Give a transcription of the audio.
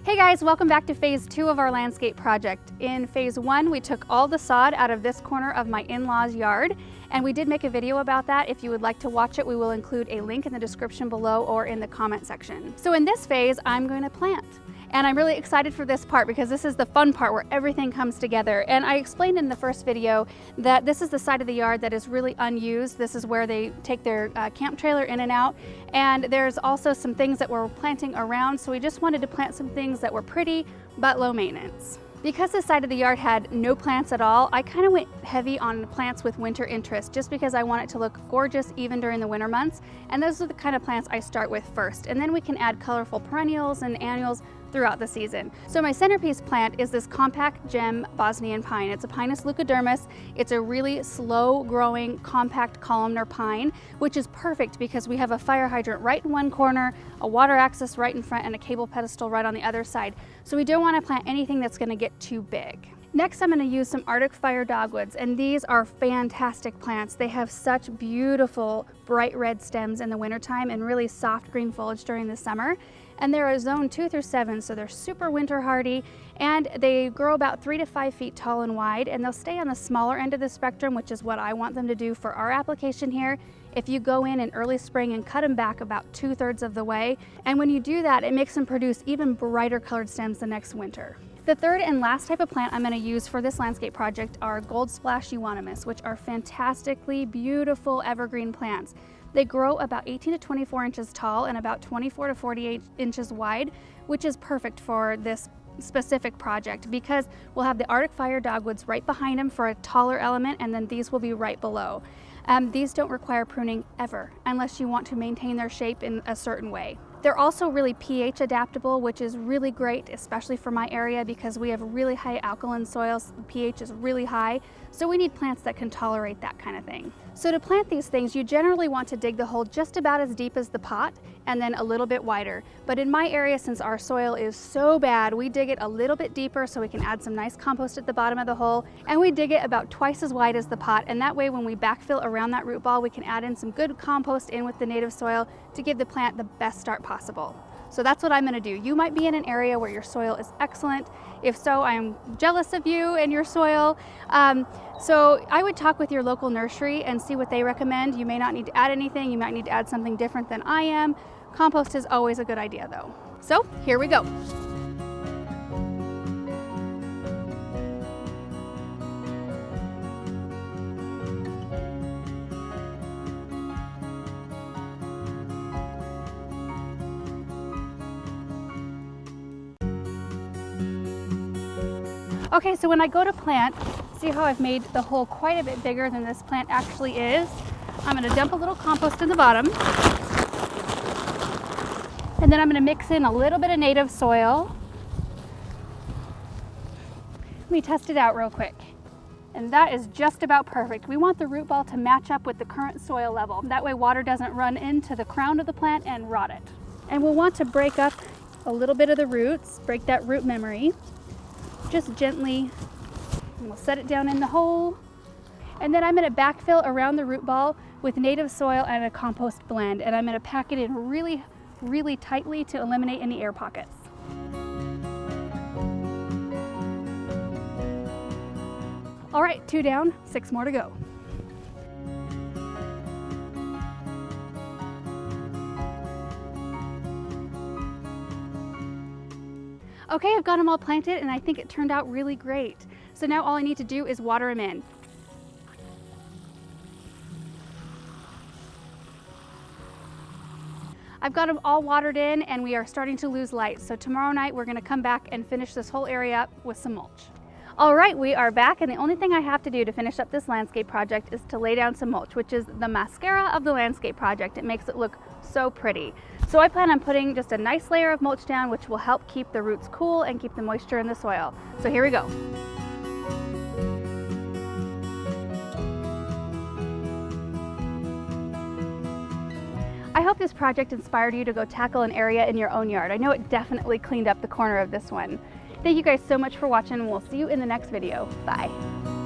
Hey guys, welcome back to phase 2 of our landscape project. In phase 1, we took all the sod out of this corner of my in-laws yard, and we did make a video about that. If you would like to watch it, we will include a link in the description below or in the comment section. So in this phase, I'm going to plant. And I'm really excited for this part because this is the fun part where everything comes together. And I explained in the first video that this is the side of the yard that is really unused. This is where they take their camp trailer in and out. And there's also some things that we're planting around. So we just wanted to plant some things that were pretty but low maintenance. Because this side of the yard had no plants at all, I kind of went heavy on plants with winter interest just because I want it to look gorgeous even during the winter months. And those are the kind of plants I start with first. And then we can add colorful perennials and annuals throughout the season. So my centerpiece plant is this compact gem Bosnian pine. It's a Pinus leucodermis. It's a really slow growing compact columnar pine, which is perfect because we have a fire hydrant right in one corner, a water access right in front, and a cable pedestal right on the other side. So we don't want to plant anything that's going to get too big. Next, I'm going to use some Arctic fire dogwoods, and these are fantastic plants. They have such beautiful bright red stems in the wintertime and really soft green foliage during the summer. And they're a zone 2 through 7, so they're super winter hardy, and they grow about 3 to 5 feet tall and wide, and they'll stay on the smaller end of the spectrum, which is what I want them to do for our application here. If you go in early spring and cut them back about 2/3 of the way, and when you do that, it makes them produce even brighter colored stems the next winter. The third and last type of plant I'm going to use for this landscape project are gold splash euonymus, which are fantastically beautiful evergreen plants. They grow about 18 to 24 inches tall and about 24 to 48 inches wide, which is perfect for this specific project because we'll have the Arctic fire dogwoods right behind them for a taller element, and then these will be right below. These don't require pruning ever unless you want to maintain their shape in a certain way. They're also really pH adaptable, which is really great, especially for my area because we have really high alkaline soils. The pH is really high, so we need plants that can tolerate that kind of thing. So to plant these things, you generally want to dig the hole just about as deep as the pot and then a little bit wider. But in my area, since our soil is so bad, we dig it a little bit deeper so we can add some nice compost at the bottom of the hole, and we dig it about twice as wide as the pot, and that way when we backfill around that root ball, we can add in some good compost in with the native soil to give the plant the best start possible. So that's what I'm going to do. You might be in an area where your soil is excellent. If so, I am jealous of you and your soil. So I would talk with your local nursery and see what they recommend. You may not need to add anything. You might need to add something different than I am. Compost is always a good idea though. So here we go. Okay, so when I go to plant, see how I've made the hole quite a bit bigger than this plant actually is? I'm going to dump a little compost in the bottom. And then I'm going to mix in a little bit of native soil. Let me test it out real quick. And that is just about perfect. We want the root ball to match up with the current soil level. That way water doesn't run into the crown of the plant and rot it. And we'll want to break up a little bit of the roots, break that root memory. Just gently, and we'll set it down in the hole. And then I'm going to backfill around the root ball with native soil and a compost blend. And I'm going to pack it in really, really tightly to eliminate any air pockets. All right, 2 down, 6 more to go. Okay, I've got them all planted and I think it turned out really great. So now all I need to do is water them in. I've got them all watered in and we are starting to lose light. So tomorrow night we're going to come back and finish this whole area up with some mulch. All right, we are back, and the only thing I have to do to finish up this landscape project is to lay down some mulch, which is the mascara of the landscape project. It makes it look so pretty. So I plan on putting just a nice layer of mulch down, which will help keep the roots cool and keep the moisture in the soil. So here we go. I hope this project inspired you to go tackle an area in your own yard. I know it definitely cleaned up the corner of this one. Thank you guys so much for watching, and we'll see you in the next video. Bye.